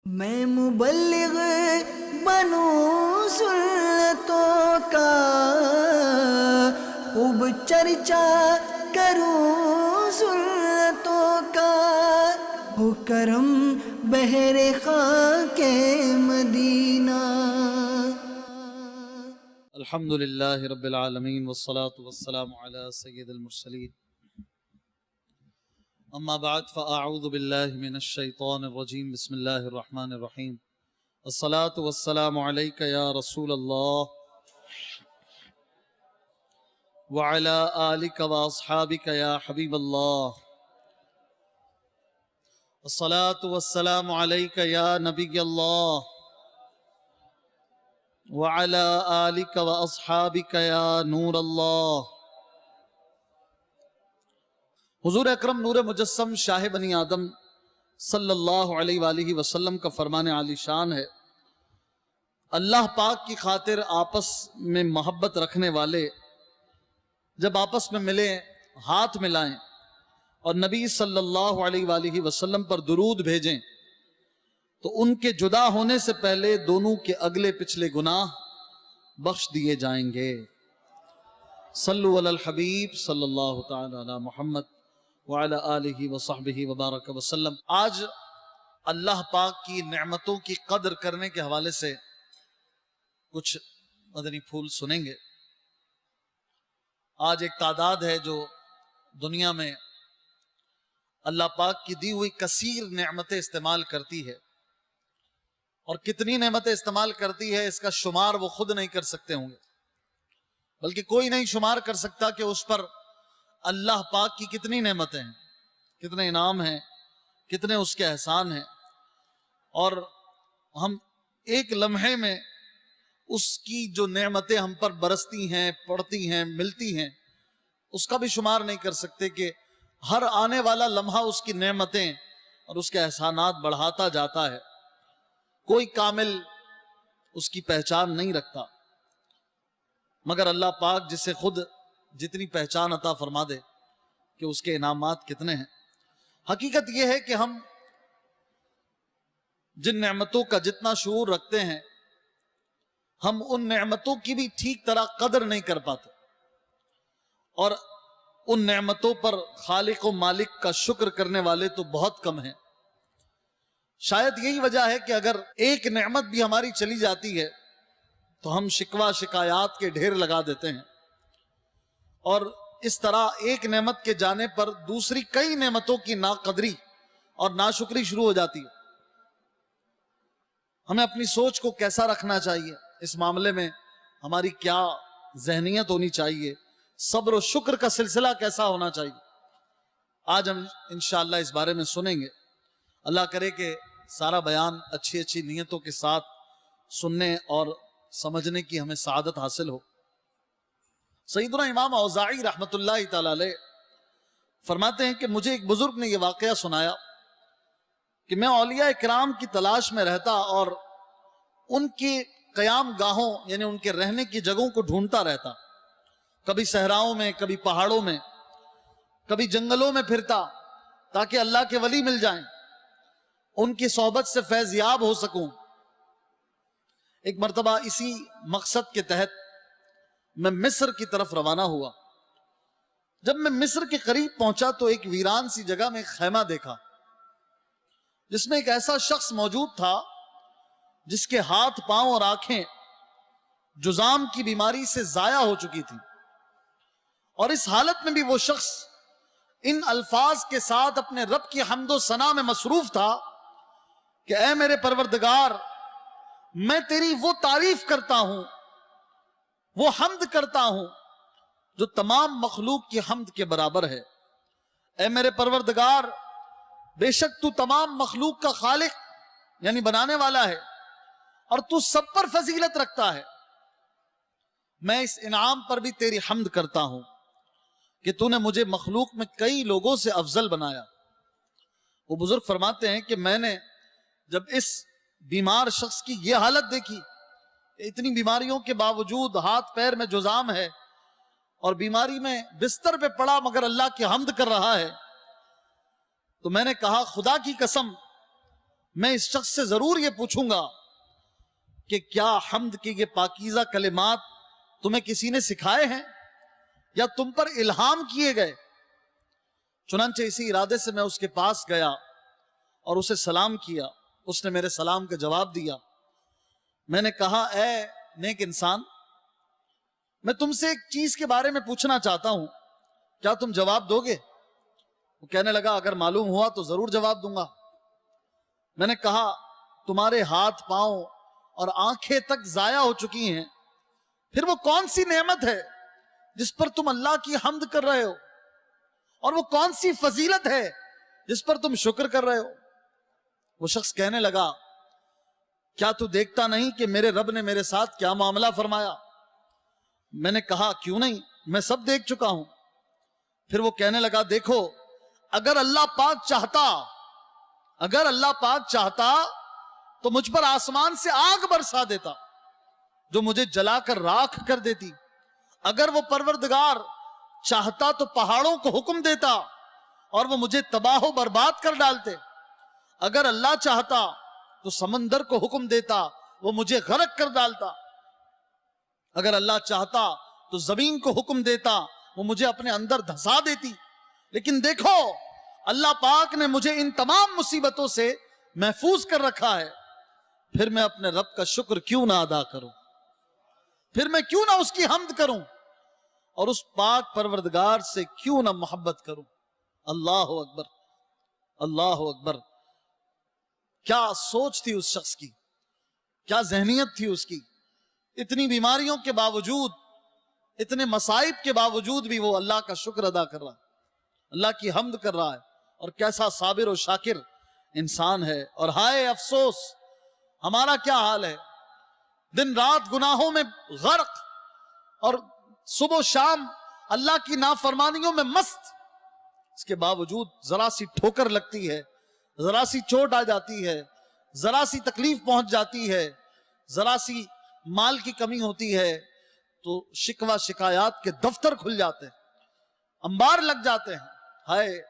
میں مبلغ بنوں سنتوں کا، خوب چرچا کروں سنتوں کا، ہو کرم بہر خاک مدینہ۔ الحمدللہ رب العالمین والصلاة والسلام علی سید المرسلین، اما بعد فاعوذ باللہ من الشیطان الرجیم، بسم اللہ الرحمن الرحیم۔ الصلاة والسلام علیک یا رسول اللہ وعلی آلک واصحابک یا حبیب اللہ۔ الصلاة والسلام علیک یا نبی اللہ وعلی آلک واصحابک یا نور اللہ۔ حضور اکرم نور مجسم شاہ بنی آدم صلی اللہ علیہ وآلہ وسلم کا فرمان عالی شان ہے، اللہ پاک کی خاطر آپس میں محبت رکھنے والے جب آپس میں ملیں، ہاتھ ملائیں اور نبی صلی اللہ علیہ وآلہ وسلم پر درود بھیجیں تو ان کے جدا ہونے سے پہلے دونوں کے اگلے پچھلے گناہ بخش دیے جائیں گے۔ صلو علی الحبیب صلی اللہ تعالی علی محمد وعلی آلہ وصحبہ وبارک وسلم۔ آج اللہ پاک کی نعمتوں کی قدر کرنے کے حوالے سے کچھ مدنی پھول سنیں گے۔ آج ایک تعداد ہے جو دنیا میں اللہ پاک کی دی ہوئی کثیر نعمتیں استعمال کرتی ہے، اور کتنی نعمتیں استعمال کرتی ہے اس کا شمار وہ خود نہیں کر سکتے ہوں گے، بلکہ کوئی نہیں شمار کر سکتا کہ اس پر اللہ پاک کی کتنی نعمتیں ہیں، کتنے انعام ہیں، کتنے اس کے احسان ہیں، اور ہم ایک لمحے میں اس کی جو نعمتیں ہم پر برستی ہیں، پڑتی ہیں، ملتی ہیں، اس کا بھی شمار نہیں کر سکتے کہ ہر آنے والا لمحہ اس کی نعمتیں اور اس کے احسانات بڑھاتا جاتا ہے۔ کوئی کامل اس کی پہچان نہیں رکھتا مگر اللہ پاک جسے خود جتنی پہچان عطا فرما دے کہ اس کے انعامات کتنے ہیں۔ حقیقت یہ ہے کہ ہم جن نعمتوں کا جتنا شعور رکھتے ہیں، ہم ان نعمتوں کی بھی ٹھیک طرح قدر نہیں کر پاتے، اور ان نعمتوں پر خالق و مالک کا شکر کرنے والے تو بہت کم ہیں۔ شاید یہی وجہ ہے کہ اگر ایک نعمت بھی ہماری چلی جاتی ہے تو ہم شکوہ شکایات کے ڈھیر لگا دیتے ہیں، اور اس طرح ایک نعمت کے جانے پر دوسری کئی نعمتوں کی ناقدری اور ناشکری شروع ہو جاتی ہے۔ ہمیں اپنی سوچ کو کیسا رکھنا چاہیے، اس معاملے میں ہماری کیا ذہنیت ہونی چاہیے، صبر و شکر کا سلسلہ کیسا ہونا چاہیے، آج ہم انشاءاللہ اس بارے میں سنیں گے۔ اللہ کرے کہ سارا بیان اچھی اچھی نیتوں کے ساتھ سننے اور سمجھنے کی ہمیں سعادت حاصل ہو۔ سیدنا امام اوزاعی رحمت اللہ تعالی علیہ فرماتے ہیں کہ مجھے ایک بزرگ نے یہ واقعہ سنایا کہ میں اولیاء کرام کی تلاش میں رہتا اور ان کی قیام گاہوں یعنی ان کے رہنے کی جگہوں کو ڈھونڈتا رہتا، کبھی صحراؤں میں، کبھی پہاڑوں میں، کبھی جنگلوں میں پھرتا تاکہ اللہ کے ولی مل جائیں، ان کی صحبت سے فیض یاب ہو سکوں۔ ایک مرتبہ اسی مقصد کے تحت میں مصر کی طرف روانہ ہوا۔ جب میں مصر کے قریب پہنچا تو ایک ویران سی جگہ میں ایک خیمہ دیکھا جس میں ایک ایسا شخص موجود تھا جس کے ہاتھ، پاؤں اور آنکھیں جذام کی بیماری سے ضائع ہو چکی تھی، اور اس حالت میں بھی وہ شخص ان الفاظ کے ساتھ اپنے رب کی حمد و ثنا میں مصروف تھا کہ اے میرے پروردگار، میں تیری وہ تعریف کرتا ہوں، وہ حمد کرتا ہوں جو تمام مخلوق کی حمد کے برابر ہے۔ اے میرے پروردگار، بے شک تو تمام مخلوق کا خالق یعنی بنانے والا ہے، اور تو سب پر فضیلت رکھتا ہے۔ میں اس انعام پر بھی تیری حمد کرتا ہوں کہ تو نے مجھے مخلوق میں کئی لوگوں سے افضل بنایا۔ وہ بزرگ فرماتے ہیں کہ میں نے جب اس بیمار شخص کی یہ حالت دیکھی، اتنی بیماریوں کے باوجود ہاتھ پیر میں جذام ہے اور بیماری میں بستر پہ پڑا مگر اللہ کی حمد کر رہا ہے، تو میں نے کہا خدا کی قسم میں اس شخص سے ضرور یہ پوچھوں گا کہ کیا حمد کے یہ پاکیزہ کلمات تمہیں کسی نے سکھائے ہیں یا تم پر الہام کیے گئے؟ چنانچہ اسی ارادے سے میں اس کے پاس گیا اور اسے سلام کیا. اس نے میرے سلام کا جواب دیا. میں نے کہا اے نیک انسان، میں تم سے ایک چیز کے بارے میں پوچھنا چاہتا ہوں، کیا تم جواب دو گے؟ وہ کہنے لگا اگر معلوم ہوا تو ضرور جواب دوں گا. میں نے کہا تمہارے ہاتھ پاؤں اور آنکھیں تک ضائع ہو چکی ہیں، پھر وہ کون سی نعمت ہے جس پر تم اللہ کی حمد کر رہے ہو، اور وہ کون سی فضیلت ہے جس پر تم شکر کر رہے ہو؟ وہ شخص کہنے لگا کیا تو دیکھتا نہیں کہ میرے رب نے میرے ساتھ کیا معاملہ فرمایا؟ میں نے کہا کیوں نہیں، میں سب دیکھ چکا ہوں. پھر وہ کہنے لگا دیکھو، اگر اللہ پاک چاہتا تو مجھ پر آسمان سے آگ برسا دیتا جو مجھے جلا کر راکھ کر دیتی. اگر وہ پروردگار چاہتا تو پہاڑوں کو حکم دیتا اور وہ مجھے تباہ و برباد کر ڈالتے. اگر اللہ چاہتا تو سمندر کو حکم دیتا، وہ مجھے غرق کر ڈالتا. اگر اللہ چاہتا تو زمین کو حکم دیتا، وہ مجھے اپنے اندر دھسا دیتی. لیکن دیکھو، اللہ پاک نے مجھے ان تمام مصیبتوں سے محفوظ کر رکھا ہے، پھر میں اپنے رب کا شکر کیوں نہ ادا کروں؟ پھر میں کیوں نہ اس کی حمد کروں اور اس پاک پروردگار سے کیوں نہ محبت کروں؟ اللہ اکبر، اللہ اکبر. کیا سوچ تھی اس شخص کی، کیا ذہنیت تھی اس کی. اتنی بیماریوں کے باوجود، اتنے مصائب کے باوجود بھی وہ اللہ کا شکر ادا کر رہا ہے، اللہ کی حمد کر رہا ہے. اور کیسا صابر و شاکر انسان ہے. اور ہائے افسوس، ہمارا کیا حال ہے، دن رات گناہوں میں غرق اور صبح و شام اللہ کی نافرمانیوں میں مست. اس کے باوجود ذرا سی ٹھوکر لگتی ہے، ذرا سی چوٹ آ جاتی ہے، ذرا سی تکلیف پہنچ جاتی ہے، ذرا سی مال کی کمی ہوتی ہے تو شکوہ شکایات کے دفتر کھل جاتے ہیں، انبار لگ جاتے ہیں. ہائے،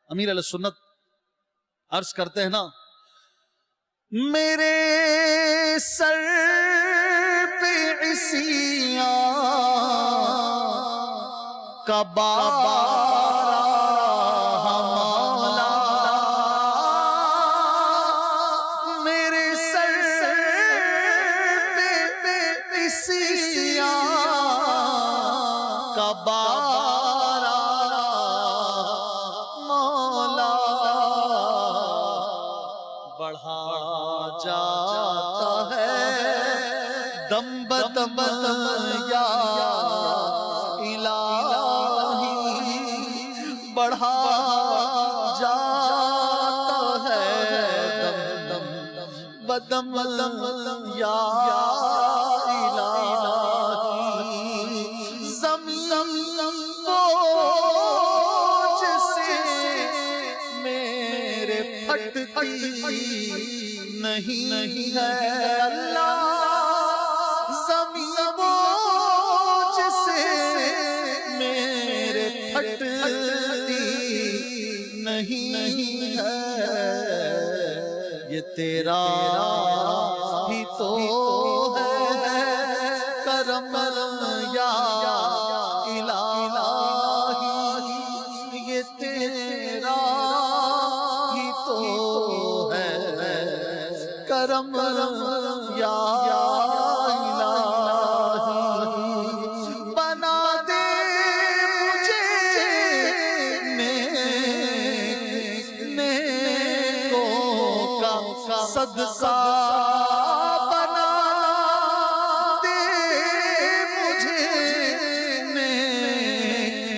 امیر علیہ سنت عرض کرتے ہیں نا، میرے سر پہ عصیاں کا بار مولا، میرے سر پہ عصیاں کا بار مولا، بڑھا جاتا ہے دم بدم یا الہی، بڑھا جاتا ہے دم بدم یا الہی. زمین بوجھ سے میرے پھٹتی نہیں ہے اللہ، زمین بوجھ سے میرے پھٹتی نہیں ہے. یہ تیرا ہی تو ہے کرم یا الہی، یہ تیرا ہی تو ہے کرم یا الہی. بنا دے مجھے نیکوں کا صدقہ، بنا دے مجھے نیکوں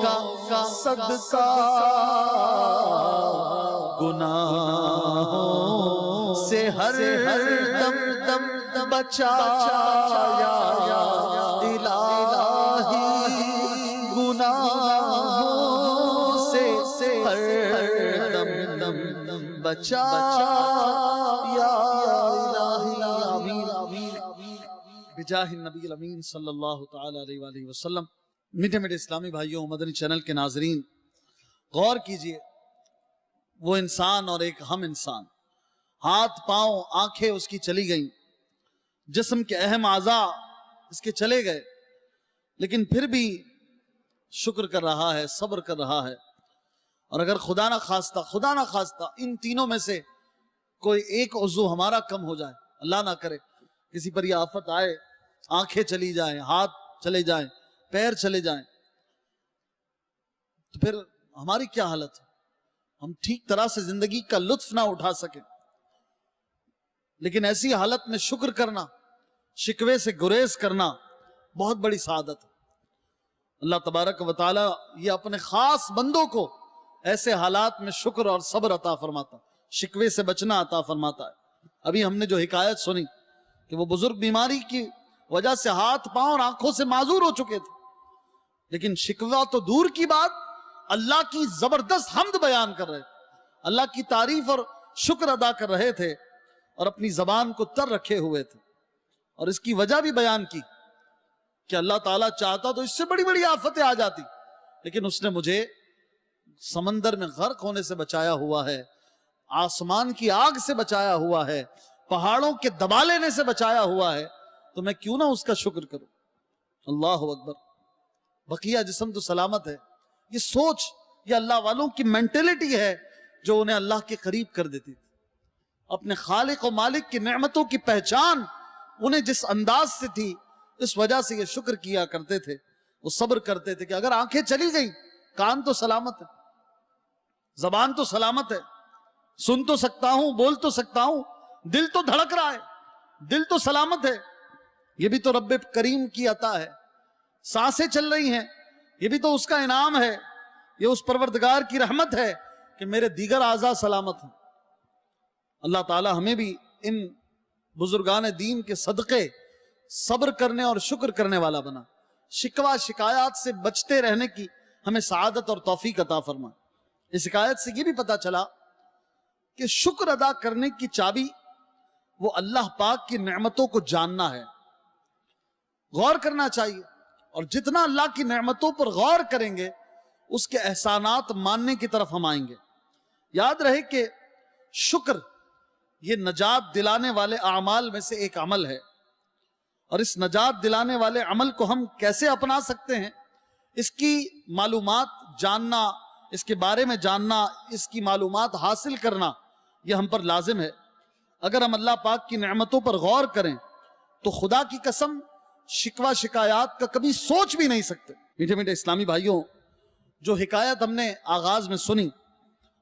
کا صدقہ. گناہوں سے ہر دم بچایا الہی، گناہوں سے ہر دم بچایا الہی. بجاہ النبی الامین صلی اللہ تعالی علیہ وآلہ وسلم. میٹھے میٹھے اسلامی بھائیوں، مدنی چینل کے ناظرین، غور کیجئے، وہ انسان اور ایک ہم انسان، ہاتھ پاؤں آنکھیں اس کی چلی گئیں، جسم کے اہم اعضاء اس کے چلے گئے، لیکن پھر بھی شکر کر رہا ہے، صبر کر رہا ہے۔ اور اگر خدا نہ خواستہ ان تینوں میں سے کوئی ایک عضو ہمارا کم ہو جائے، اللہ نہ کرے کسی پر یہ آفت آئے، آنکھیں چلی جائیں، ہاتھ چلے جائیں، پیر چلے جائیں، تو پھر ہماری کیا حالت ہے؟ ہم ٹھیک طرح سے زندگی کا لطف نہ اٹھا سکیں۔ لیکن ایسی حالت میں شکر کرنا، شکوے سے گریز کرنا بہت بڑی سعادت ہے۔ اللہ تبارک و تعالی یہ اپنے خاص بندوں کو ایسے حالات میں شکر اور صبر عطا فرماتا، شکوے سے بچنا عطا فرماتا ہے۔ ابھی ہم نے جو حکایت سنی کہ وہ بزرگ بیماری کی وجہ سے ہاتھ پاؤں اور آنکھوں سے معذور ہو چکے تھے، لیکن شکوہ تو دور کی بات، اللہ کی زبردست حمد بیان کر رہے تھے، اللہ کی تعریف اور شکر ادا کر رہے تھے، اور اپنی زبان کو تر رکھے ہوئے تھے، اور اس کی وجہ بھی بیان کی کہ اللہ تعالیٰ چاہتا تو اس سے بڑی بڑی آفتیں آ جاتی، لیکن اس نے مجھے سمندر میں غرق ہونے سے بچایا ہوا ہے، آسمان کی آگ سے بچایا ہوا ہے، پہاڑوں کے دبا لینے سے بچایا ہوا ہے، تو میں کیوں نہ اس کا شکر کروں۔ اللہ اکبر۔ بقیہ جسم تو سلامت ہے۔ یہ سوچ، یہ اللہ والوں کی مینٹلٹی ہے جو انہیں اللہ کے قریب کر دیتی تھی۔ اپنے خالق و مالک کی نعمتوں کی پہچان انہیں جس انداز سے تھی، اس وجہ سے یہ شکر کیا کرتے تھے، وہ صبر کرتے تھے کہ اگر آنکھیں چلی گئیں، کان تو سلامت ہے، زبان تو سلامت ہے، سن تو سکتا ہوں، بول تو سکتا ہوں، دل تو دھڑک رہا ہے، دل تو سلامت ہے، یہ بھی تو رب کریم کی عطا ہے، سانسیں چل رہی ہیں، یہ بھی تو اس کا انعام ہے، یہ اس پروردگار کی رحمت ہے کہ میرے دیگر اعضاء سلامت ہیں۔ اللہ تعالی ہمیں بھی ان بزرگان دین کے صدقے صبر کرنے اور شکر کرنے والا بنا، شکوہ شکایات سے بچتے رہنے کی ہمیں سعادت اور توفیق عطا فرما۔ اس حکایت سے یہ بھی پتا چلا کہ شکر ادا کرنے کی چابی وہ اللہ پاک کی نعمتوں کو جاننا ہے، غور کرنا چاہیے، اور جتنا اللہ کی نعمتوں پر غور کریں گے اس کے احسانات ماننے کی طرف ہم آئیں گے۔ یاد رہے کہ شکر یہ نجات دلانے والے اعمال میں سے ایک عمل ہے، اور اس نجات دلانے والے عمل کو ہم کیسے اپنا سکتے ہیں، اس کی معلومات جاننا، اس کے بارے میں جاننا، اس کی معلومات حاصل کرنا یہ ہم پر لازم ہے۔ اگر ہم اللہ پاک کی نعمتوں پر غور کریں تو خدا کی قسم شکوہ شکایات کا کبھی سوچ بھی نہیں سکتے۔ میٹھے میٹھے اسلامی بھائیوں، جو حکایت ہم نے آغاز میں سنی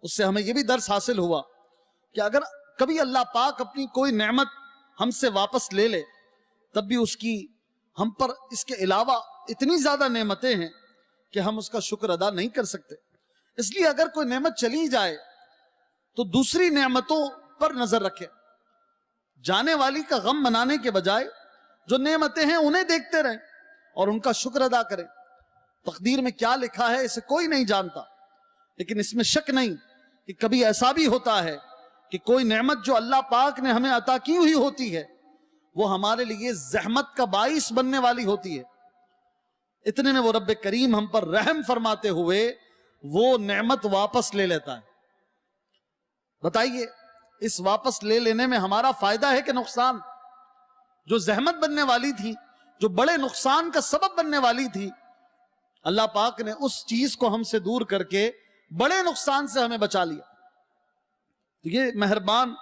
اس سے ہمیں یہ بھی درس حاصل ہوا کہ اگر کبھی اللہ پاک اپنی کوئی نعمت ہم سے واپس لے لے، تب بھی اس کی ہم پر اس کے علاوہ اتنی زیادہ نعمتیں ہیں کہ ہم اس کا شکر ادا نہیں کر سکتے۔ اس لیے اگر کوئی نعمت چلی جائے تو دوسری نعمتوں پر نظر رکھے، جانے والی کا غم منانے کے بجائے جو نعمتیں ہیں انہیں دیکھتے رہیں اور ان کا شکر ادا کریں۔ تقدیر میں کیا لکھا ہے اسے کوئی نہیں جانتا، لیکن اس میں شک نہیں کہ کبھی ایسا بھی ہوتا ہے کہ کوئی نعمت جو اللہ پاک نے ہمیں عطا کی ہوئی ہوتی ہے وہ ہمارے لیے زحمت کا باعث بننے والی ہوتی ہے۔ اتنے میں وہ رب کریم ہم پر رحم فرماتے ہوئے وہ نعمت واپس لے لیتا ہے۔ بتائیے اس واپس لے لینے میں ہمارا فائدہ ہے کہ نقصان؟ جو زحمت بننے والی تھی، جو بڑے نقصان کا سبب بننے والی تھی، اللہ پاک نے اس چیز کو ہم سے دور کر کے بڑے نقصان سے ہمیں بچا لیا۔ تو یہ مہربان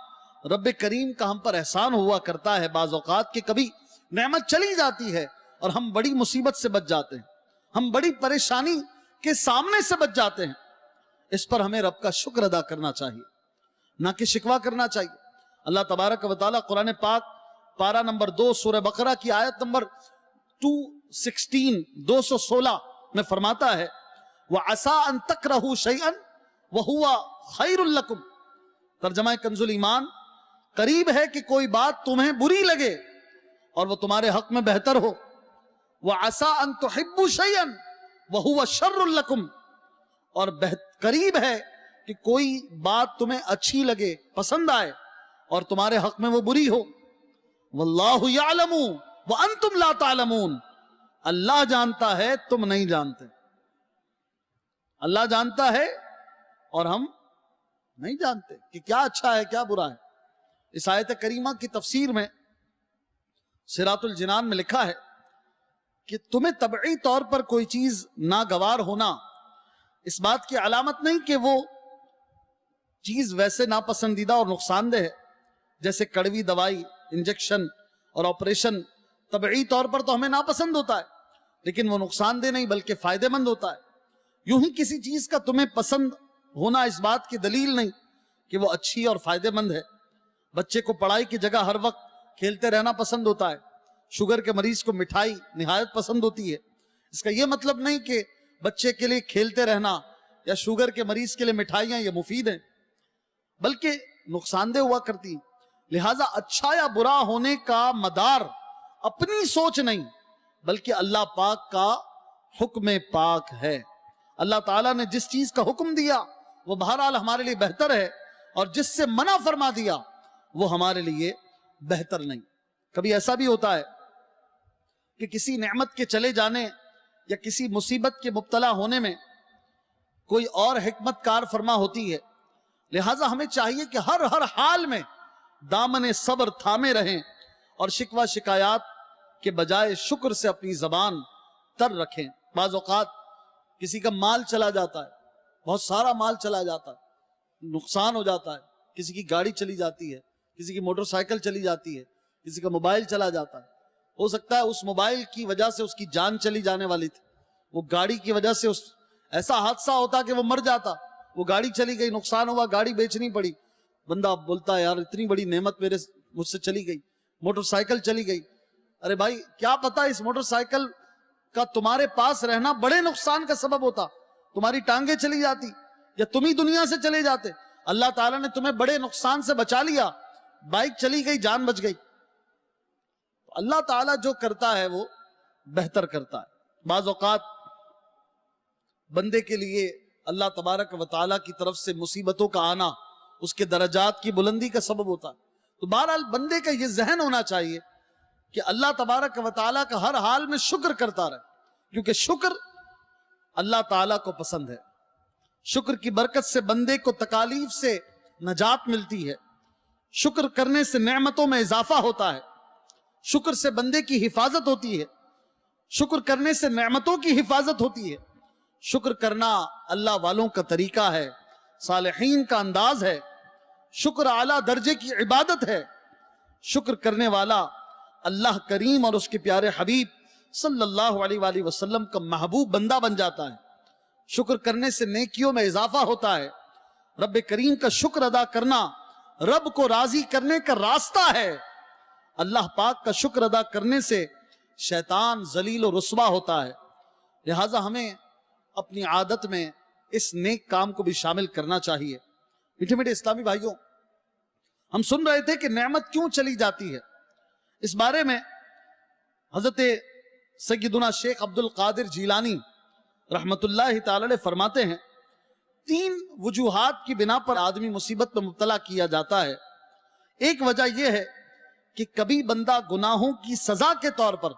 رب کریم کا ہم پر احسان ہوا کرتا ہے بعض اوقات کہ کبھی نعمت چلی جاتی ہے اور ہم بڑی مصیبت سے بچ جاتے ہیں، ہم بڑی پریشانی کے سامنے سے بچ جاتے ہیں۔ اس پر ہمیں رب کا شکر ادا کرنا چاہیے، نہ کہ شکوہ کرنا چاہیے۔ اللہ تبارک و تعالیٰ قرآن پاک پارہ نمبر 2 سورہ بقرہ کی آیت نمبر 216 میں فرماتا ہے وَعَسَىٰ أَن تَكْرَهُوا شَيْئًا وَهُوَ خَيْرٌ لَكُمْ۔ ترجمہ کنز ایمان، قریب ہے کہ کوئی بات تمہیں بری لگے اور وہ تمہارے حق میں بہتر ہو۔ وَعَسَىٰ أَن تُحِبُّوا شَيْئًا وَهُوَ شَرٌّ لَكُمْ، اور قریب ہے کہ کوئی بات تمہیں اچھی لگے، پسند آئے، اور تمہارے حق میں وہ بری ہو۔ وَاللَّهُ يَعْلَمُ وَأَنْتُمْ لَا تَعْلَمُونَ، اللہ جانتا ہے تم نہیں جانتے۔ اللہ جانتا ہے اور ہم نہیں جانتے کہ کیا اچھا ہے کیا برا ہے. اس آیت کریمہ کی تفسیر میں صراط الجنان میں لکھا ہے کہ تمہیں طبعی طور پر کوئی چیز ناگوار ہونا اس بات کی علامت نہیں کہ وہ چیز ویسے ناپسندیدہ اور نقصان دہ ہے. جیسے کڑوی دوائی، انجیکشن اور آپریشن طبعی طور پر تو ہمیں ناپسند ہوتا ہے، لیکن وہ نقصان دہ نہیں بلکہ فائدہ مند ہوتا ہے. یوں ہی کسی چیز کا تمہیں پسند ہونا اس بات کی دلیل نہیں کہ وہ اچھی اور فائدہ مند ہے. بچے کو پڑھائی کی جگہ ہر وقت کھیلتے رہنا پسند ہوتا ہے. شوگر کے مریض کو مٹھائی نہایت پسند ہوتی ہے. اس کا یہ مطلب نہیں کہ بچے کے لیے کھیلتے رہنا یا شوگر کے مریض کے لیے مٹھائیاں یہ مفید ہیں، بلکہ نقصان دہ ہوا کرتی ہیں. لہٰذا اچھا یا برا ہونے کا مدار اپنی سوچ نہیں بلکہ اللہ پاک کا حکم پاک ہے. اللہ تعالیٰ نے جس چیز کا حکم دیا وہ بہرحال ہمارے لیے بہتر ہے، اور جس سے منع فرما دیا وہ ہمارے لیے بہتر نہیں. کبھی ایسا بھی ہوتا ہے کہ کسی نعمت کے چلے جانے یا کسی مصیبت کے مبتلا ہونے میں کوئی اور حکمت کار فرما ہوتی ہے. لہٰذا ہمیں چاہیے کہ ہر حال میں دامن صبر تھامے رہیں اور شکوہ شکایات کے بجائے شکر سے اپنی زبان تر رکھیں. بعض اوقات کسی کا مال چلا جاتا ہے، بہت سارا مال چلا جاتا ہے، نقصان ہو جاتا ہے، کسی کی گاڑی چلی جاتی ہے، کسی کی موٹر سائیکل چلی جاتی ہے، کسی کا موبائل چلا جاتا ہے. ہو سکتا ہے اس موبائل کی وجہ سے اس کی جان چلی جانے والی تھی، وہ گاڑی کی وجہ سے ایسا حادثہ ہوتا کہ وہ مر جاتا. وہ گاڑی چلی گئی، نقصان ہوا، گاڑی بیچنی پڑی. بندہ بولتا ہے یار اتنی بڑی نعمت مجھ سے چلی گئی، موٹر سائیکل چلی گئی. ارے بھائی کیا پتا اس موٹر سائیکل کا تمہارے پاس رہنا بڑے نقصان کا سبب ہوتا، تمہاری ٹانگیں چلی جاتی یا تم ہی دنیا سے چلے جاتے. اللہ تعالیٰ نے تمہیں بڑے نقصان سے بچا لیا، بائک چلی گئی، جان بچ گئی. اللہ تعالیٰ جو کرتا ہے وہ بہتر کرتا ہے. بعض اوقات بندے کے لیے اللہ تبارک و تعالیٰ کی طرف سے مصیبتوں کا آنا اس کے درجات کی بلندی کا سبب ہوتا ہے. تو بہرحال بندے کا یہ ذہن ہونا چاہیے کہ اللہ تبارک و تعالیٰ کا ہر حال میں شکر کرتا رہے، کیونکہ شکر اللہ تعالیٰ کو پسند ہے. شکر کی برکت سے بندے کو تکالیف سے نجات ملتی ہے. شکر کرنے سے نعمتوں میں اضافہ ہوتا ہے. شکر سے بندے کی حفاظت ہوتی ہے. شکر کرنے سے نعمتوں کی حفاظت ہوتی ہے. شکر کرنا اللہ والوں کا طریقہ ہے، صالحین کا انداز ہے. شکر اعلیٰ درجے کی عبادت ہے. شکر کرنے والا اللہ کریم اور اس کے پیارے حبیب صلی اللہ علیہ وآلہ وسلم کا محبوب بندہ بن جاتا ہے. شکر کرنے سے نیکیوں میں اضافہ ہوتا ہے. رب کریم کا شکر ادا کرنا رب کو راضی کرنے کا راستہ ہے. اللہ پاک کا شکر ادا کرنے سے شیطان ذلیل و رسوا ہوتا ہے. لہٰذا ہمیں اپنی عادت میں اس نیک کام کو بھی شامل کرنا چاہیے. میٹھے میٹھے اسلامی بھائیوں، ہم سن رہے تھے کہ نعمت کیوں چلی جاتی ہے. اس بارے میں حضرت سیدنا شیخ عبد القادر جیلانی رحمت اللہ تعالی علیہ فرماتے ہیں 3 وجوہات کی بنا پر آدمی مصیبت میں مبتلا کیا جاتا ہے. ایک وجہ یہ ہے کہ کبھی بندہ گناہوں کی سزا کے طور پر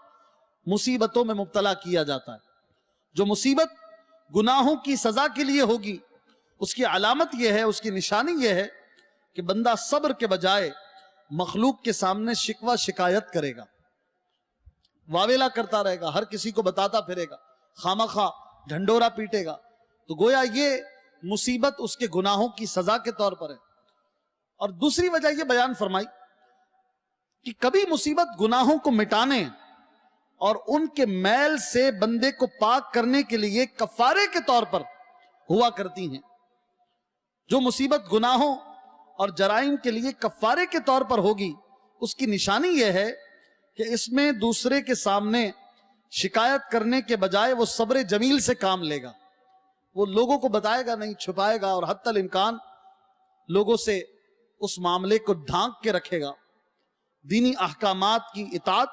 مصیبتوں میں مبتلا کیا جاتا ہے. جو مصیبت گناہوں کی سزا کے لیے ہوگی اس کی علامت یہ ہے، اس کی نشانی یہ ہے کہ بندہ صبر کے بجائے مخلوق کے سامنے شکوہ شکایت کرے گا، واویلا کرتا رہے گا، ہر کسی کو بتاتا پھرے گا، خامخواہ ڈھنڈورا پیٹے گا. تو گویا یہ مصیبت اس کے گناہوں کی سزا کے طور پر ہے. اور دوسری وجہ یہ بیان فرمائی کہ کبھی مصیبت گناہوں کو مٹانے اور ان کے میل سے بندے کو پاک کرنے کے لیے کفارے کے طور پر ہوا کرتی ہیں. جو مصیبت گناہوں اور جرائم کے لیے کفارے کے طور پر ہوگی اس کی نشانی یہ ہے کہ اس میں دوسرے کے سامنے شکایت کرنے کے بجائے وہ صبر جمیل سے کام لے گا. وہ لوگوں کو بتائے گا نہیں، چھپائے گا، اور حتی الامکان لوگوں سے اس معاملے کو ڈھانک کے رکھے گا. دینی احکامات کی اطاعت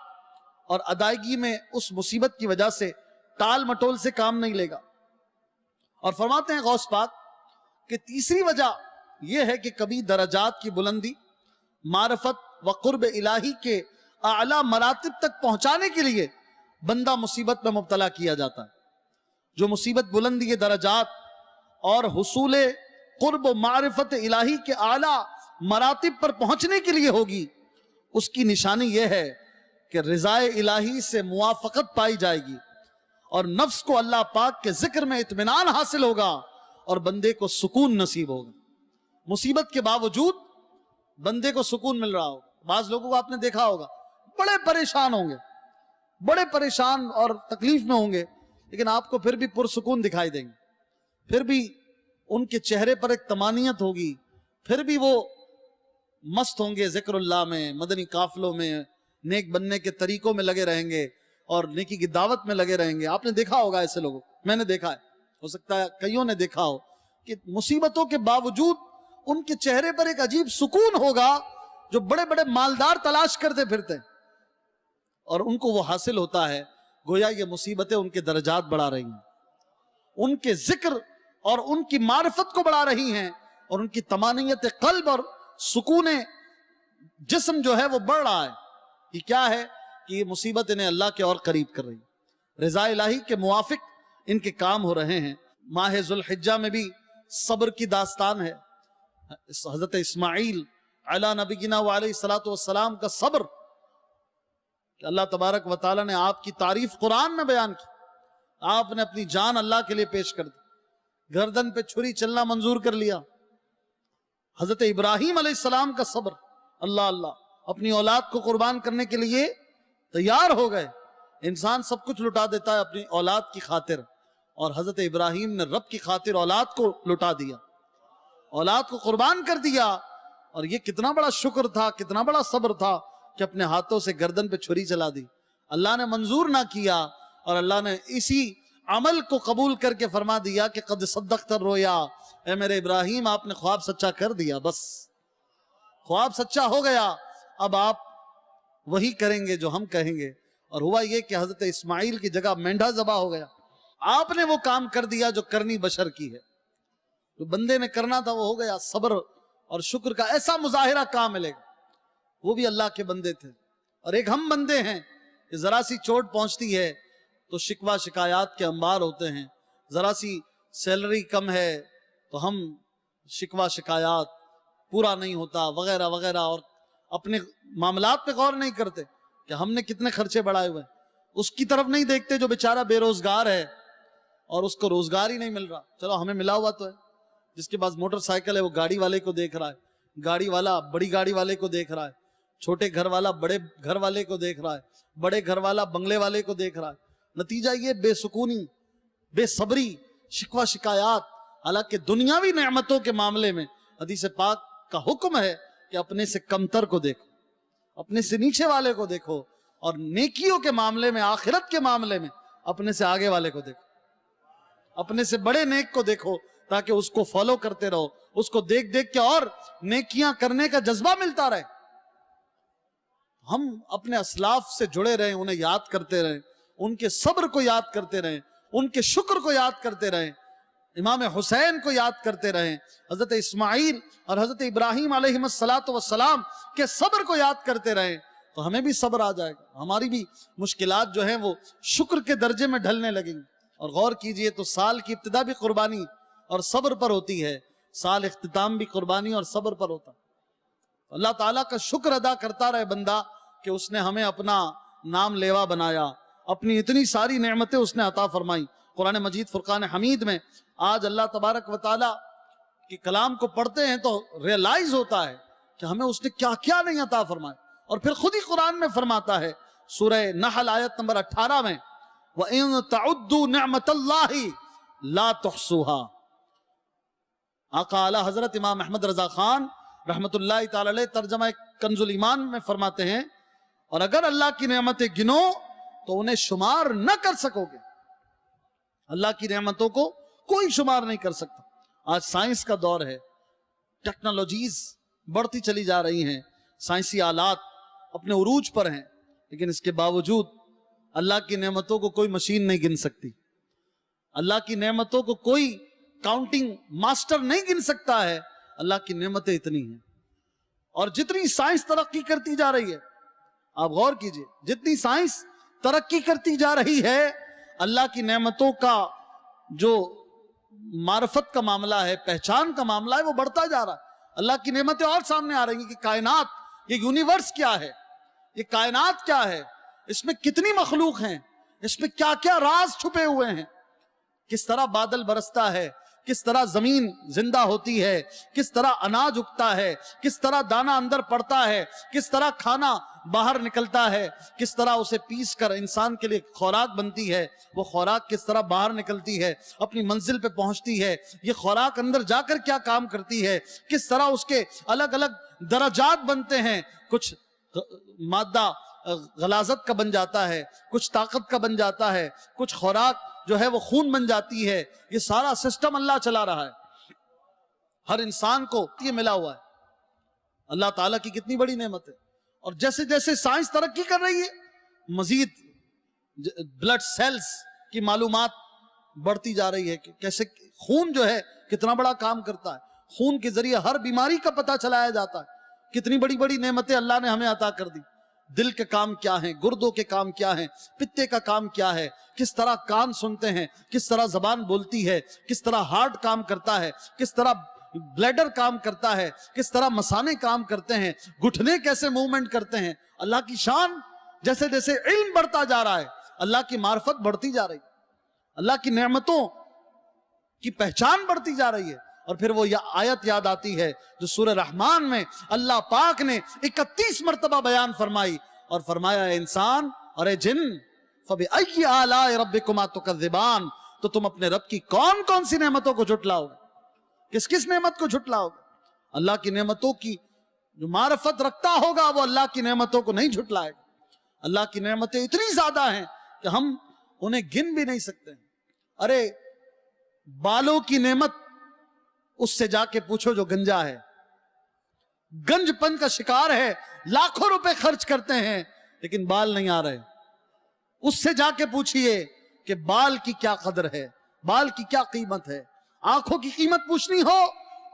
اور ادائیگی میں اس مصیبت کی وجہ سے ٹال مٹول سے کام نہیں لے گا. اور فرماتے ہیں غوث پاک کہ تیسری وجہ یہ ہے کہ کبھی درجات کی بلندی، معرفت و قرب الہی کے اعلیٰ مراتب تک پہنچانے کے لیے بندہ مصیبت میں مبتلا کیا جاتا ہے. جو مصیبت بلندی درجات اور حصول قرب و معرفت الہی کے اعلیٰ مراتب پر پہنچنے کے لیے ہوگی، اس کی نشانی یہ ہے کہ رضا الہی سے موافقت پائی جائے گی اور نفس کو اللہ پاک کے ذکر میں اطمینان حاصل ہوگا اور بندے کو سکون نصیب ہوگا۔ مصیبت کے باوجود بندے کو سکون مل رہا ہوگا۔ بعض لوگوں کو آپ نے دیکھا ہوگا بڑے پریشان ہوں گے، بڑے پریشان اور تکلیف میں ہوں گے، لیکن آپ کو پھر بھی پرسکون دکھائی دیں گے، پھر بھی ان کے چہرے پر ایک طمانینت ہوگی، پھر بھی وہ مست ہوں گے، ذکر اللہ میں، مدنی قافلوں میں، نیک بننے کے طریقوں میں لگے رہیں گے اور نیکی کی دعوت میں لگے رہیں گے۔ آپ نے دیکھا ہوگا ایسے لوگوں، میں نے دیکھا ہے، ہو سکتا ہے کئیوں نے دیکھا ہو کہ مصیبتوں کے باوجود ان کے چہرے پر ایک عجیب سکون ہوگا جو بڑے بڑے مالدار تلاش کرتے پھرتے ہیں، اور ان کو وہ حاصل ہوتا ہے، گویا یہ مصیبتیں ان کے درجات بڑھا رہی ہیں، ان کے ذکر اور ان کی معرفت کو بڑھا رہی ہیں، اور ان کی طمانینت قلب اور سکون جسم جو ہے وہ بڑھ رہا ہے۔ یہ کیا ہے کہ یہ مصیبت انہیں اللہ کے اور قریب کر رہی ہے، رضا الہی کے موافق ان کے کام ہو رہے ہیں۔ ماہ ذوالحجہ میں بھی صبر کی داستان ہے۔ حضرت اسماعیل علی نبینا وعلیہ الصلوۃ والسلام کا صبر، کہ اللہ تبارک و تعالیٰ نے آپ کی تعریف قرآن میں بیان کی، آپ نے اپنی جان اللہ کے لیے پیش کر دی، گردن پہ چھری چلنا منظور کر لیا۔ حضرت ابراہیم علیہ السلام کا صبر، اللہ اللہ، اپنی اولاد کو قربان کرنے کے لیے تیار ہو گئے۔ انسان سب کچھ لٹا دیتا ہے اپنی اولاد کی خاطر، اور حضرت ابراہیم نے رب کی خاطر اولاد کو لٹا دیا، اولاد کو قربان کر دیا، اور یہ کتنا بڑا شکر تھا، کتنا بڑا صبر تھا کہ اپنے ہاتھوں سے گردن پہ چھری چلا دی۔ اللہ نے منظور نہ کیا، اور اللہ نے اسی عمل کو قبول کر کے فرما دیا کہ قد صدقت الرؤیا، اے میرے ابراہیم آپ نے خواب سچا کر دیا، بس خواب سچا ہو گیا، اب آپ وہی کریں گے جو ہم کہیں گے۔ اور ہوا یہ کہ حضرت اسماعیل کی جگہ مینڈھا ذبح ہو گیا، آپ نے وہ کام کر دیا جو کرنی بشر کی ہے، جو بندے نے کرنا تھا وہ ہو گیا۔ صبر اور شکر کا ایسا مظاہرہ کہاں ملے گا؟ وہ بھی اللہ کے بندے تھے، اور ایک ہم بندے ہیں کہ ذرا سی چوٹ پہنچتی ہے تو شکوہ شکایات کے انبار ہوتے ہیں، ذرا سی سیلری کم ہے تو ہم شکوہ شکایات، پورا نہیں ہوتا وغیرہ وغیرہ، اور اپنے معاملات پہ غور نہیں کرتے کہ ہم نے کتنے خرچے بڑھائے ہوئے ہیں، اس کی طرف نہیں دیکھتے جو بیچارہ بے روزگار ہے اور اس کو روزگار ہی نہیں مل رہا۔ چلو ہمیں ملا ہوا تو ہے، جس کے پاس موٹر سائیکل ہے وہ گاڑی والے کو دیکھ رہا ہے، گاڑی والا بڑی گاڑی والے کو دیکھ رہا ہے، چھوٹے گھر والا بڑے گھر والے کو دیکھ رہا ہے، بڑے گھر والا بنگلے والے کو دیکھ رہا ہے۔ نتیجہ یہ بے سکونی، بے صبری، شکوہ شکایات۔ حالانکہ دنیاوی نعمتوں کے معاملے میں حدیث پاک کا حکم ہے کہ اپنے سے کمتر کو دیکھو، اپنے سے نیچے والے کو دیکھو، اور نیکیوں کے معاملے میں، آخرت کے معاملے میں اپنے سے آگے والے کو دیکھو، اپنے سے بڑے نیک کو دیکھو، تاکہ اس کو فالو کرتے رہو، اس کو دیکھ دیکھ کے اور نیکیاں کرنے کا جذبہ ملتا رہے۔ ہم اپنے اسلاف سے جڑے رہیں، انہیں یاد کرتے رہیں، ان کے صبر کو یاد کرتے رہیں، ان کے شکر کو یاد کرتے رہیں، امام حسین کو یاد کرتے رہیں، حضرت اسماعیل اور حضرت ابراہیم علیہ السلام کے صبر کو یاد کرتے رہیں، تو ہمیں بھی صبر آ جائے گا، ہماری بھی مشکلات جو ہیں وہ شکر کے درجے میں ڈھلنے لگیں گی۔ اور غور کیجئے تو سال کی ابتدا بھی قربانی اور صبر پر ہوتی ہے، سال اختتام بھی قربانی اور صبر پر ہوتا ہے۔ اللہ تعالیٰ کا شکر ادا کرتا رہے بندہ کہ اس نے ہمیں اپنا نام لیوا بنایا، اپنی اتنی ساری نعمتیں اس نے عطا فرمائی۔ قرآن مجید فرقان حمید میں آج اللہ تبارک و تعالیٰ کے کلام کو پڑھتے ہیں تو ریئلائز ہوتا ہے کہ ہمیں اس نے کیا کیا نہیں عطا فرمایا، اور پھر خود ہی قرآن میں فرماتا ہے سورہ نحل آیت نمبر 18 میں، وَإِن تَعُدُّوا نِعْمَةَ اللَّهِ لَا تُحْصُوهَا۔ آقا اعلیٰ حضرت امام احمد رضا خان رحمت اللہ تعالی علیہ ترجمہ کنز الایمان میں فرماتے ہیں، اور اگر اللہ کی نعمتیں گنو تو انہیں شمار نہ کر سکو گے۔ اللہ کی نعمتوں کو کوئی شمار نہیں کر سکتا۔ آج سائنس کا دور ہے، ٹیکنالوجیز بڑھتی چلی جا رہی ہیں، سائنسی آلات اپنے عروج پر ہیں، لیکن اس کے باوجود اللہ کی نعمتوں کو کوئی مشین نہیں گن سکتی، اللہ کی نعمتوں کو کوئی کاؤنٹنگ ماسٹر نہیں گن سکتا ہے۔ اللہ کی نعمتیں اتنی ہیں، اور جتنی سائنس ترقی کرتی جا رہی ہے، آپ غور کیجئے، جتنی سائنس ترقی کرتی جا رہی ہے، اللہ کی نعمتوں کا جو معرفت کا معاملہ ہے، پہچان کا معاملہ ہے، وہ بڑھتا جا رہا ہے۔ اللہ کی نعمتیں اور سامنے آ رہی ہیں کہ کائنات، یہ یونیورس کیا ہے، یہ کائنات کیا ہے، اس میں کتنی مخلوق ہیں، اس میں کیا کیا راز چھپے ہوئے ہیں، کس طرح بادل برستا ہے، کس طرح زمین زندہ ہوتی ہے، کس طرح اناج اگتا ہے، کس طرح دانہ اندر پڑتا ہے، کس طرح کھانا باہر نکلتا ہے، کس طرح اسے پیس کر انسان کے لیے خوراک بنتی ہے، وہ خوراک کس طرح باہر نکلتی ہے، اپنی منزل پہ پہنچتی ہے، یہ خوراک اندر جا کر کیا کام کرتی ہے، کس طرح اس کے الگ الگ درجات بنتے ہیں، کچھ مادہ غلاظت کا بن جاتا ہے، کچھ طاقت کا بن جاتا ہے، کچھ خوراک جو ہے وہ خون بن جاتی ہے، یہ سارا سسٹم اللہ چلا رہا ہے، ہر انسان کو یہ ملا ہوا ہے۔ اللہ تعالیٰ کی کتنی بڑی نعمت ہے۔ اور جیسے جیسے سائنس ترقی کر رہی ہے، مزید بلڈ سیلز کی معلومات بڑھتی جا رہی ہے کہ کیسے خون جو ہے کتنا بڑا کام کرتا ہے، خون کے ذریعے ہر بیماری کا پتہ چلایا جاتا ہے، کتنی بڑی بڑی نعمتیں اللہ نے ہمیں عطا کر دی۔ دل کے کام کیا ہیں، گردوں کے کام کیا ہیں، پتے کا کام کیا ہے، کس طرح کان سنتے ہیں، کس طرح زبان بولتی ہے، کس طرح ہارٹ کام کرتا ہے، کس طرح بلیڈر کام کرتا ہے، کس طرح مثانے کام کرتے ہیں، گھٹنے کیسے موومنٹ کرتے ہیں۔ اللہ کی شان، جیسے جیسے علم بڑھتا جا رہا ہے، اللہ کی معرفت بڑھتی جا رہی ہے، اللہ کی نعمتوں کی پہچان بڑھتی جا رہی ہے۔ اور پھر وہ آیت یاد آتی ہے جو سورہ رحمان میں اللہ پاک نے 31 مرتبہ بیان فرمائی اور فرمایا، اے انسان اور اے جن، فَبِأَيِّ آلَاءِ رَبِّكُمَا تُكَذِّبَانِ، تو تم اپنے رب کی کون کون سی نعمتوں کو جھٹلاؤ گے، کس کس نعمت کو جھٹلاؤ گے؟ اللہ کی نعمتوں کی جو معرفت رکھتا ہوگا وہ اللہ کی نعمتوں کو نہیں جھٹلائے گا۔ اللہ کی نعمتیں اتنی زیادہ ہیں کہ ہم انہیں گن بھی نہیں سکتے۔ ارے بالوں کی نعمت اس سے جا کے پوچھو جو گنجا ہے، گنج پن کا شکار ہے، لاکھوں روپے خرچ کرتے ہیں لیکن بال نہیں آ رہے، اس سے جا کے پوچھئے کہ بال کی کیا قدر ہے، بال کی کیا قیمت ہے۔ آنکھوں کی قیمت پوچھنی ہو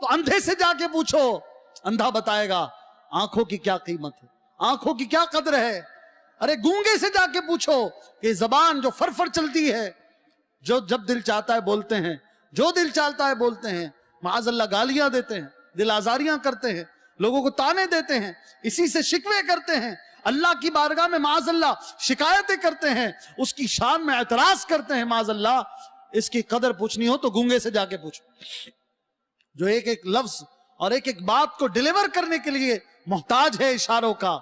تو اندھے سے جا کے پوچھو، اندھا بتائے گا آنکھوں کی کیا قیمت ہے، آنکھوں کی کیا قدر ہے۔ ارے گونگے سے جا کے پوچھو کہ زبان جو فرفر چلتی ہے، جو جب دل چاہتا ہے بولتے ہیں، جو دل چاہتا ہے بولتے ہیں، معاذ اللہ گالیاں دیتے ہیں، دل آزاریاں کرتے ہیں، لوگوں کو تانے دیتے ہیں، اسی سے شکوے کرتے ہیں، اللہ کی بارگاہ میں معاذ اللہ شکایتیں کرتے ہیں، اس کی شان میں اعتراض کرتے ہیں، معاذ اللہ۔ اس کی قدر پوچھنی ہو تو گونگے سے جا کے پوچھو، جو ایک ایک لفظ اور ایک ایک بات کو ڈیلیور کرنے کے لیے محتاج ہے اشاروں کا،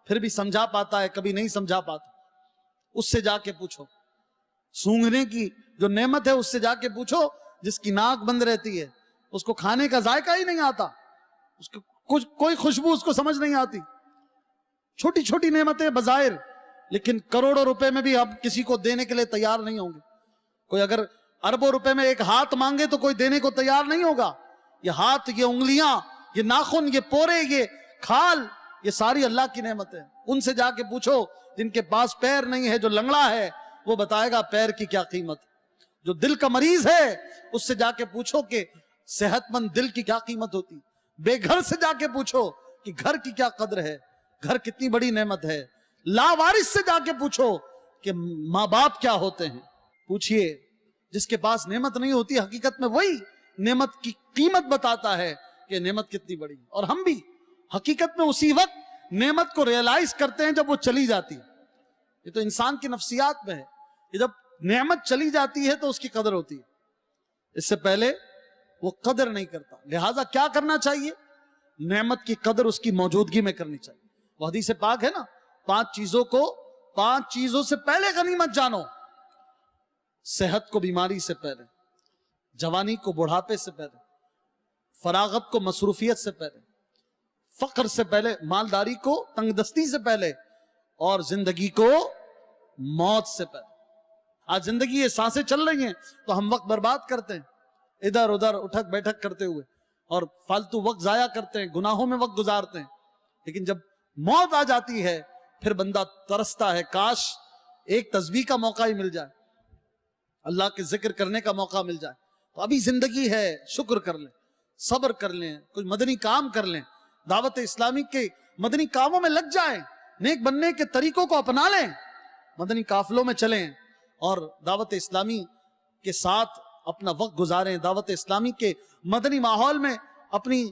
پھر بھی سمجھا پاتا ہے، کبھی نہیں سمجھا پاتا، اس سے جا کے پوچھو۔ سونگھنے کی جو نعمت ہے اس سے جا کے پوچھو، جس کی ناک بند رہتی ہے، اس کو کھانے کا ذائقہ ہی نہیں آتا، اس کو کوئی خوشبو اس کو سمجھ نہیں آتی۔ چھوٹی چھوٹی نعمتیں بظاہر، لیکن کروڑوں روپے میں بھی ہم کسی کو دینے کے لیے تیار نہیں ہوں گے۔ کوئی اگر اربوں روپے میں ایک ہاتھ مانگے تو کوئی دینے کو تیار نہیں ہوگا۔ یہ ہاتھ، یہ انگلیاں، یہ ناخن، یہ پورے، یہ کھال، یہ ساری اللہ کی نعمت ہے۔ ان سے جا کے پوچھو جن کے پاس پیر نہیں ہے، جو لنگڑا ہے، وہ بتائے گا پیر کی کیا قیمت۔ جو دل کا مریض ہے اس سے جا کے پوچھو کہ صحت مند دل کی کیا قیمت ہوتی۔ بے گھر سے جا کے پوچھو کہ گھر کی کیا قدر ہے، گھر کتنی بڑی نعمت ہے۔ لاوارث سے جا کے پوچھو کہ ماں باپ کیا ہوتے ہیں۔ پوچھئے، جس کے پاس نعمت نہیں ہوتی حقیقت میں وہی نعمت کی قیمت بتاتا ہے کہ نعمت کتنی بڑی۔ اور ہم بھی حقیقت میں اسی وقت نعمت کو ریئلائز کرتے ہیں جب وہ چلی جاتی ہے۔ یہ تو انسان کی نفسیات میں ہے کہ جب نعمت چلی جاتی ہے تو اس کی قدر ہوتی ہے، اس سے پہلے وہ قدر نہیں کرتا۔ لہٰذا کیا کرنا چاہیے؟ نعمت کی قدر اس کی موجودگی میں کرنی چاہیے۔ وہ حدیث پاک ہے نا، 5 چیزوں سے پہلے غنیمت جانو۔ صحت کو بیماری سے پہلے، جوانی کو بڑھاپے سے پہلے، فراغت کو مصروفیت سے پہلے، فقر سے پہلے، مالداری کو تنگ دستی سے پہلے، اور زندگی کو موت سے پہلے۔ آج زندگی یہ سانسیں چل رہی ہیں تو ہم وقت برباد کرتے ہیں، ادھر ادھر اٹھک بیٹھک کرتے ہوئے، اور فالتو وقت ضائع کرتے ہیں، گناہوں میں وقت گزارتے ہیں۔ لیکن جب موت آ جاتی ہے پھر بندہ ترستا ہے، کاش ایک تسبیح کا موقع ہی مل جائے، اللہ کے ذکر کرنے کا موقع مل جائے۔ تو ابھی زندگی ہے، شکر کر لیں، صبر کر لیں، کچھ مدنی کام کر لیں، دعوت اسلامی کے مدنی کاموں میں لگ جائیں، نیک بننے کے طریقوں کو اپنا لیں، مدنی قافلوں میں چلیں، اور دعوت اسلامی کے ساتھ اپنا وقت گزاریں، دعوت اسلامی کے مدنی ماحول میں اپنی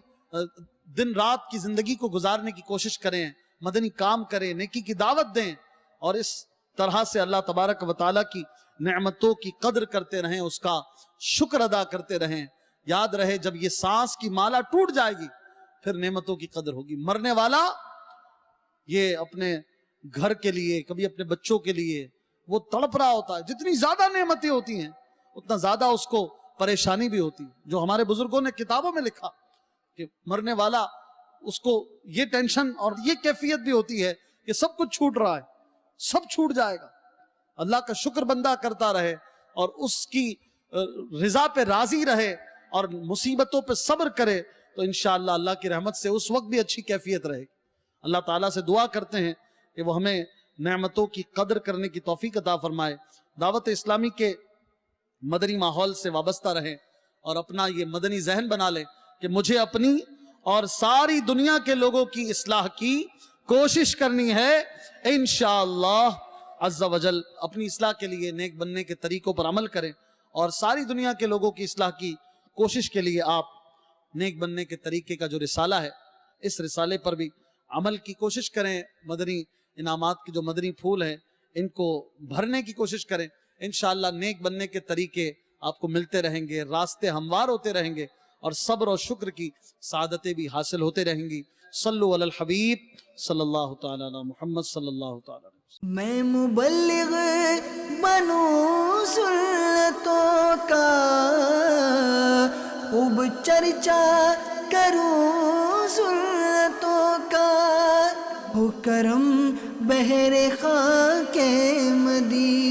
دن رات کی زندگی کو گزارنے کی کوشش کریں، مدنی کام کریں، نیکی کی دعوت دیں، اور اس طرح سے اللہ تبارک و تعالیٰ کی نعمتوں کی قدر کرتے رہیں، اس کا شکر ادا کرتے رہیں۔ یاد رہے جب یہ سانس کی مالا ٹوٹ جائے گی پھر نعمتوں کی قدر ہوگی۔ مرنے والا یہ اپنے گھر کے لیے، کبھی اپنے بچوں کے لیے وہ تڑپ رہا ہوتا ہے، جتنی زیادہ نعمتیں ہوتی ہیں اتنا زیادہ اس کو پریشانی بھی ہوتی ہے۔ جو ہمارے بزرگوں نے کتابوں میں لکھا کہ مرنے والا اس کو یہ ٹینشن اور یہ کیفیت بھی ہوتی ہے کہ سب کچھ چھوٹ رہا ہے، سب چھوٹ جائے گا۔ اللہ کا شکر بندہ کرتا رہے اور اس کی رضا پہ راضی رہے اور مصیبتوں پہ صبر کرے تو انشاءاللہ اللہ کی رحمت سے اس وقت بھی اچھی کیفیت رہے گی۔ اللہ تعالیٰ سے دعا کرتے ہیں کہ وہ ہمیں نعمتوں کی قدر کرنے کی توفیق عطا فرمائے، دعوت اسلامی کے مدنی ماحول سے وابستہ رہیں اور اپنا یہ مدنی ذہن بنا لیں کہ مجھے اپنی اور ساری دنیا کے لوگوں کی اصلاح کی کوشش کرنی ہے۔ انشاءاللہ عز و جل اپنی اصلاح کے لیے نیک بننے کے طریقوں پر عمل کریں اور ساری دنیا کے لوگوں کی اصلاح کی کوشش کے لیے آپ نیک بننے کے طریقے کا جو رسالہ ہے اس رسالے پر بھی عمل کی کوشش کریں۔ مدنی انعامات کے جو مدنی پھول ہیں ان کو بھرنے کی کوشش کریں۔ انشاءاللہ نیک بننے کے طریقے آپ کو ملتے رہیں گے، راستے ہموار ہوتے رہیں گے اور صبر و شکر کی سعادتیں بھی حاصل ہوتے رہیں گی۔ صلو علی الحبیب صلی اللہ تعالی علی محمد صلی اللہ تعالی علیہ وسلم۔ میں مبلغ بنوں سنتوں کا، خوب چرچا کروں سنتوں کا، ہو کرم بہر خاک مدینہ